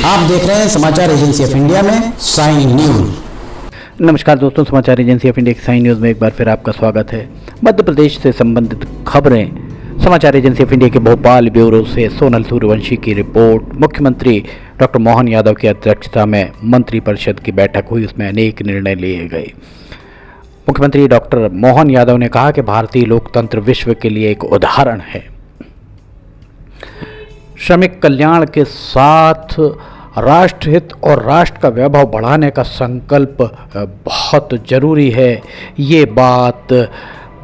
आप देख रहे हैं समाचार एजेंसी ऑफ इंडिया में साइन न्यूज। नमस्कार दोस्तों, समाचार एजेंसी ऑफ इंडिया की साइन न्यूज में एक बार फिर आपका स्वागत है। मध्य प्रदेश से संबंधित खबरें समाचार एजेंसी ऑफ इंडिया के भोपाल ब्यूरो से सोनल सूर्यवंशी की रिपोर्ट। मुख्यमंत्री डॉक्टर मोहन यादव की अध्यक्षता में मंत्रिपरिषद की बैठक हुई, उसमें अनेक निर्णय लिए गए। मुख्यमंत्री डॉक्टर मोहन यादव ने कहा कि भारतीय लोकतंत्र विश्व के लिए एक उदाहरण है। श्रमिक कल्याण के साथ राष्ट्रहित और राष्ट्र का वैभव बढ़ाने का संकल्प बहुत जरूरी है। ये बात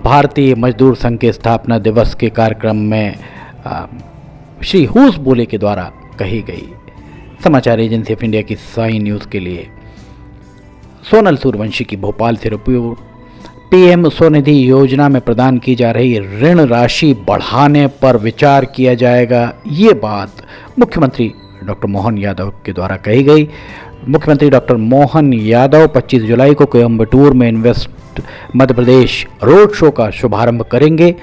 भारतीय मजदूर संघ के स्थापना दिवस के कार्यक्रम में श्री हूस बोले के द्वारा कही गई। समाचार एजेंसी ऑफ इंडिया की साइन न्यूज़ के लिए सोनल सूर्यवंशी की भोपाल से रिपोर्ट। पीएम स्वनिधि योजना में प्रदान की जा रही ऋण राशि बढ़ाने पर विचार किया जाएगा। ये बात मुख्यमंत्री डॉक्टर मोहन यादव के द्वारा कही गई। मुख्यमंत्री डॉक्टर मोहन यादव 25 जुलाई को कोयम्बटूर में invest Madhya Pradesh road show का शुभारंभ करेंगे।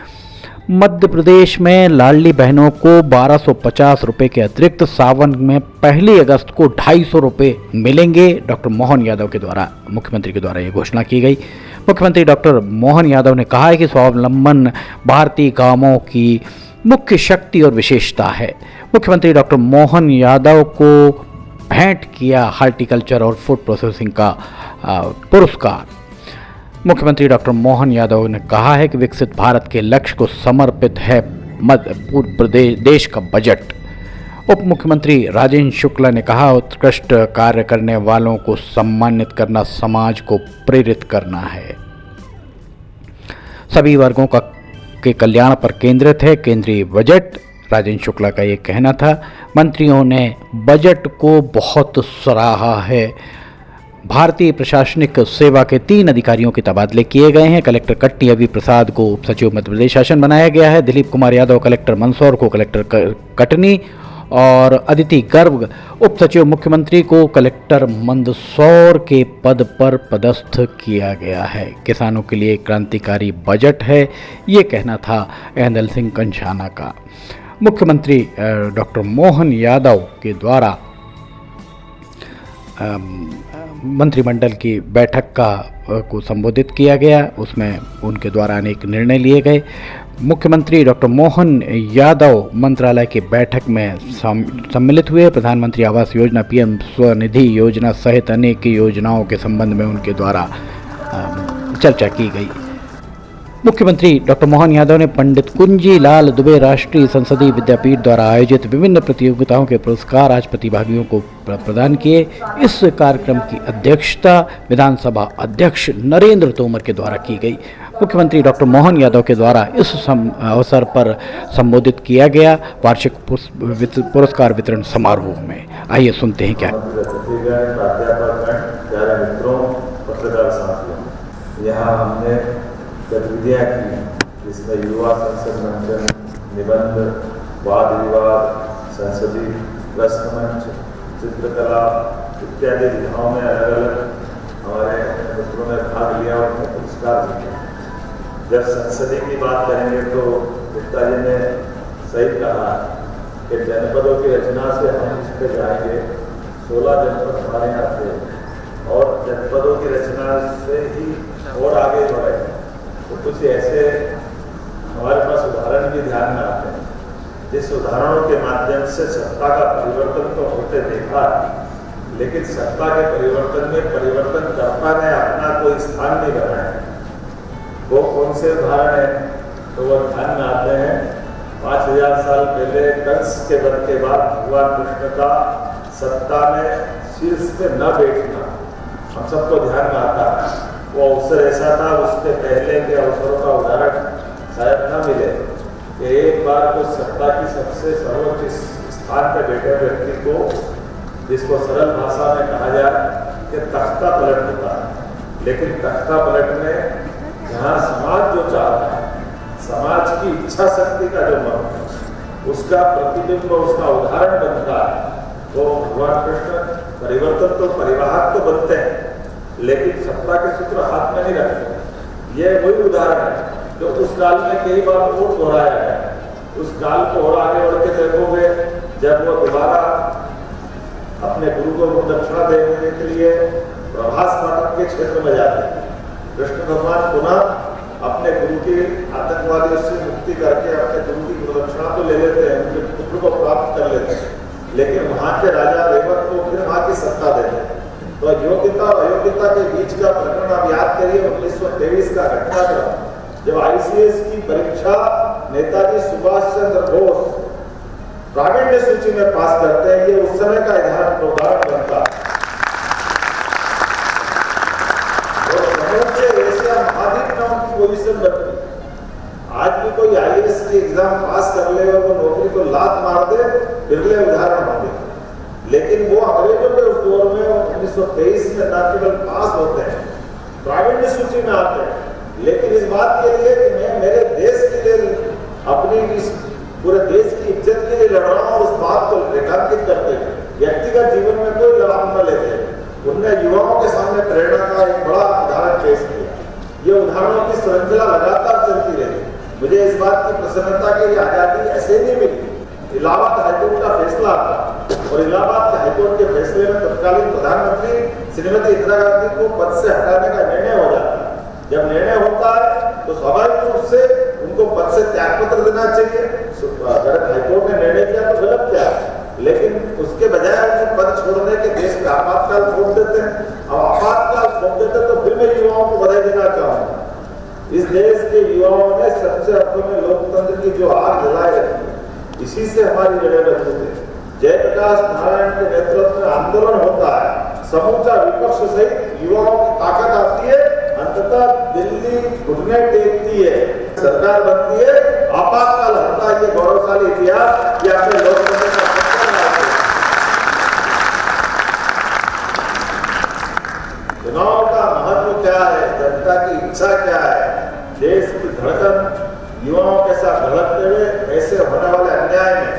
मध्य प्रदेश में लाडली बहनों को 1250 रुपये के अतिरिक्त सावन में 1 अगस्त को 250 रुपये मिलेंगे। डॉक्टर मोहन यादव के द्वारा मुख्यमंत्री के द्वारा ये घोषणा की गई। मुख्यमंत्री डॉक्टर मोहन यादव ने कहा है कि स्वावलंबन भारतीय गांवों की मुख्य शक्ति और विशेषता है। मुख्यमंत्री डॉक्टर मोहन यादव को भेंट किया हार्टिकल्चर और फूड प्रोसेसिंग का पुरस्कार। मुख्यमंत्री डॉक्टर मोहन यादव ने कहा है कि विकसित भारत के लक्ष्य को समर्पित है पूर्व प्रदेश देश का बजट। उप मुख्यमंत्री राजेंद्र शुक्ला ने कहा, उत्कृष्ट कार्य करने वालों को सम्मानित करना समाज को प्रेरित करना है। सभी वर्गों के कल्याण पर केंद्रित है केंद्रीय बजट, राजेंद्र शुक्ला का ये कहना था। मंत्रियों ने बजट को बहुत सराहा है। भारतीय प्रशासनिक सेवा के 3 अधिकारियों के तबादले किए गए हैं। कलेक्टर कट्टी अभी प्रसाद को उप सचिव मध्य प्रदेश शासन बनाया गया है। दिलीप कुमार यादव कलेक्टर मंदसौर को कलेक्टर कटनी और अदिति गर्ग उप सचिव मुख्यमंत्री को कलेक्टर मंदसौर के पद पर पदस्थ किया गया है। किसानों के लिए क्रांतिकारी बजट है, ये कहना था ऐंदल सिंह कंषाना का। मुख्यमंत्री डॉक्टर मोहन यादव के द्वारा मंत्रिमंडल की बैठक को संबोधित किया गया, उसमें उनके द्वारा अनेक निर्णय लिए गए। मुख्यमंत्री डॉक्टर मोहन यादव मंत्रालय की बैठक में सम्मिलित हुए। प्रधानमंत्री आवास योजना, पीएम स्वनिधि योजना सहित अनेक योजनाओं के संबंध में उनके द्वारा चर्चा की गई। मुख्यमंत्री डॉक्टर मोहन यादव ने पंडित कुंजी लाल दुबे राष्ट्रीय संसदीय विद्यापीठ द्वारा आयोजित विभिन्न प्रतियोगिताओं के पुरस्कार आज प्रतिभागियों को प्रदान किए। इस कार्यक्रम की अध्यक्षता विधानसभा अध्यक्ष नरेंद्र तोमर के द्वारा की गई। मुख्यमंत्री डॉक्टर मोहन यादव के द्वारा इस अवसर पर संबोधित किया गया वार्षिक पुरस्कार वितरण समारोह में। आइए सुनते हैं क्या। यहाँ हमने गतिविधियाँ की जिसमें युवा संसद मंचन, निबंध, वाद विवाद, संसदीय प्रश्न मंच, चित्रकला इत्यादि विधाओं में अलग अलग हमारे मित्रों ने भाग लिया और उन्हें पुरस्कार दिया। जब संसदीय की बात करेंगे तो गुप्ता जी ने सही कहा कि जनपदों की रचना से हम इस पर जाएंगे। 16 जनपद हमारे यहाँ थे और जनपदों की रचना से ही और आगे बढ़े। तो कुछ ऐसे हमारे पास उदाहरण भी ध्यान में आते हैं जिस उदाहरणों के माध्यम से सत्ता का परिवर्तन तो होते देखा, लेकिन सत्ता के परिवर्तन में परिवर्तनकर्ता ने अपना कोई स्थान नहीं बनाया। वो कौन से उदाहरण है तो वो ध्यान में आते हैं। 5000 साल पहले कंस के वध के बाद भगवान कृष्ण का सत्ता में शीर्ष पे न बैठना हम सबको ध्यान में आता है। वो अवसर ऐसा था, उसके पहले के अवसरों का उदाहरण शायद न मिले कि एक बार तो सत्ता की सबसे सर्वोच्च स्थान पर बैठे व्यक्ति को, जिसको सरल भाषा में कहा जाए कि तख्ता पलट होता है। लेकिन तख्ता पलट में जहाँ समाज जो चाहता है, समाज की इच्छा शक्ति का जो मन है, उसका प्रतिबिंब, उसका उदाहरण बनता है। वो भगवान कृष्ण परिवर्तन तो परिवाहक तो बनते हैं, लेकिन सत्ता के सूत्र हाथ में नहीं रखते। ये वही उदाहरण है जो उस काल में कई बार और दोहराया है। उस काल को और आगे बढ़ के देखोगे, जब वो दोबारा अपने गुरु को दक्षिणा देने के लिए प्रभास पाटन के क्षेत्र में जाते हैं। कृष्ण भगवान पुनः अपने गुरु की आतंकवादियों से मुक्ति करके अपने गुरु की गुरुदक्षिणा तो ले लेते हैं, उनके पुत्र को प्राप्त कर लेते हैं, लेकिन वहां के राजा रेवत को फिर वहां की सत्ता देते हैं। तो योग्यता और अयोग्यता के बीच का प्रकरण आप याद करिए 1923 का घटनाक्रम, जब ICS की परीक्षा नेताजी सुभाष चंद्र बोस प्रावीण्य सूची में पास करते हैं। ये उस समय का उदाहरण बनता है। एशिया महाद्वीप में उनकी पोजीशन बनती। आज भी कोई IAS की एग्जाम पास कर ले और वो नौकरी को लात मार दे, बिरले उदाहरण होंगे, लेकिन वो अंग्रेजों के उस दौर में 1923 में न केवल पास होते हैं, प्रावीण्य सूची में आते हैं, लेकिन इस बात के लिए कि मैं मेरे देश के लिए, अपनी इस पूरे देश की इज्जत के लिए लड़ रहा हूं, उस बात को रेखांकित करते हैं। व्यक्तिगत जीवन में कोई लड़ाई न लेते। उनने युवाओं के सामने प्रेरणा का एक बड़ा उदाहरण पेश किया। ये उदाहरणों की श्रृंखला लगातार चलती रही। मुझे इस बात की प्रसन्नता की आजादी ऐसे नहीं मिली। इलाहाबाद हाईकोर्ट का फैसला आता और इलाहाबाद हाईकोर्ट के फैसले में तत्कालीन प्रधानमंत्री श्रीमती इंदिरा गांधी को पद से हटाने का निर्णय हो जाता है। जब निर्णय होता है तो स्वाभाविक रूप से उनको पद से त्यागपत्र देना चाहिए। अगर हाईकोर्ट ने निर्णय किया तो गलत क्या है, लेकिन उसके बजाय उनको पद छोड़ने के देश में आपातकाल थोप देते हैं। अब आपातकाल थोप देते तो फिर मैं युवाओं को बधाई देना चाहूंगा। इस देश के युवाओं ने सच्चे अर्थों में लोकतंत्र की जो आग जलाए रखी है, इसी से हमारी जड़ें मजबूत है। जयप्रकाश नारायण के नेतृत्व में आंदोलन होता है, समूचा विपक्ष सहित युवाओं की ताकत आती है, अंततः दिल्ली घुटने टेकती है, सरकार बनती है, आपातकाल हटता है। ये गौरवशाली इतिहास, ये अपने लोकतंत्र का चुनाव का महत्व क्या है, जनता की इच्छा क्या है, देश की धड़कन युवाओं के साथ धड़कते हुए ऐसे होने वाले अन्याय में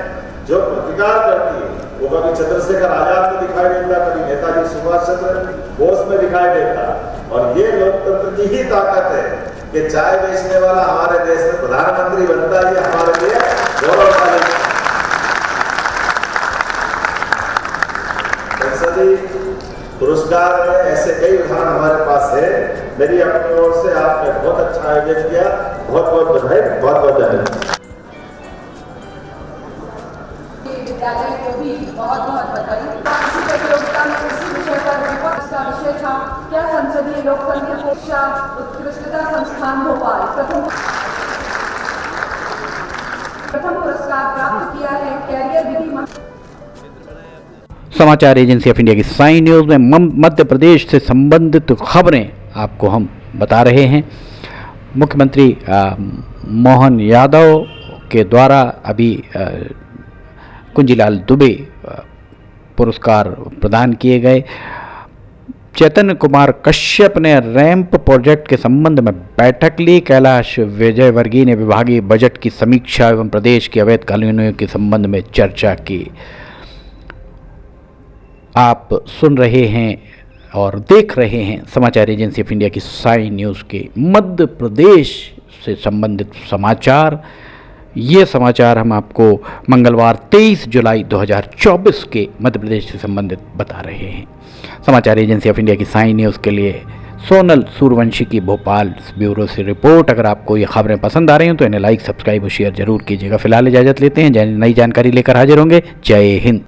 जो प्रतिकार करती है, वो कभी चंद्रशेखर आजाद में दिखाई देता, कभी नेताजी सुभाष चंद्र बोस में दिखाई देता। और ये लोकतंत्र की ही ताकत है कि चाय बेचने वाला हमारे देश में प्रधानमंत्री बनता है। ये हमारे लिए गौरवशाली संसदीय पुरस्कार में ऐसे कई उदाहरण हमारे पास है। मेरी अपनी ओर से आपने बहुत अच्छा आयोजन किया, बहुत बहुत बधाई, बहुत बहुत धन्यवाद। विद्यालय को भी बहुत बहुत बधाई। इसी प्रतियोगिता में इसी विषय पर विपक्ष का विषय था, क्या संसदीय लोकतंत्र को उत्कृष्टता संस्थान भोपाल प्रथम पुरस्कार प्राप्त किया है। कैरियर विधि समाचार एजेंसी ऑफ इंडिया की साइन न्यूज़ में मध्य प्रदेश से संबंधित खबरें आपको हम बता रहे हैं। मुख्यमंत्री मोहन यादव के द्वारा अभी कुंजीलाल दुबे पुरस्कार प्रदान किए गए। चैतन्य कुमार कश्यप ने रैंप प्रोजेक्ट के संबंध में बैठक ली। कैलाश विजयवर्गीय ने विभागीय बजट की समीक्षा एवं प्रदेश की अवैध कानूनों के संबंध में चर्चा की। आप सुन रहे हैं और देख रहे हैं समाचार एजेंसी ऑफ इंडिया की साइन न्यूज़ के मध्य प्रदेश से संबंधित समाचार। ये समाचार हम आपको मंगलवार 23 जुलाई 2024 के मध्य प्रदेश से संबंधित बता रहे हैं। समाचार एजेंसी ऑफ इंडिया की साइन न्यूज़ के लिए सोनल सूर्यवंशी की भोपाल ब्यूरो से रिपोर्ट। अगर आपको ये खबरें पसंद आ रही हैं तो इन्हें लाइक, सब्सक्राइब और शेयर जरूर कीजिएगा। फिलहाल इजाज़त लेते हैं, नई जानकारी लेकर हाजिर होंगे। जय हिंद।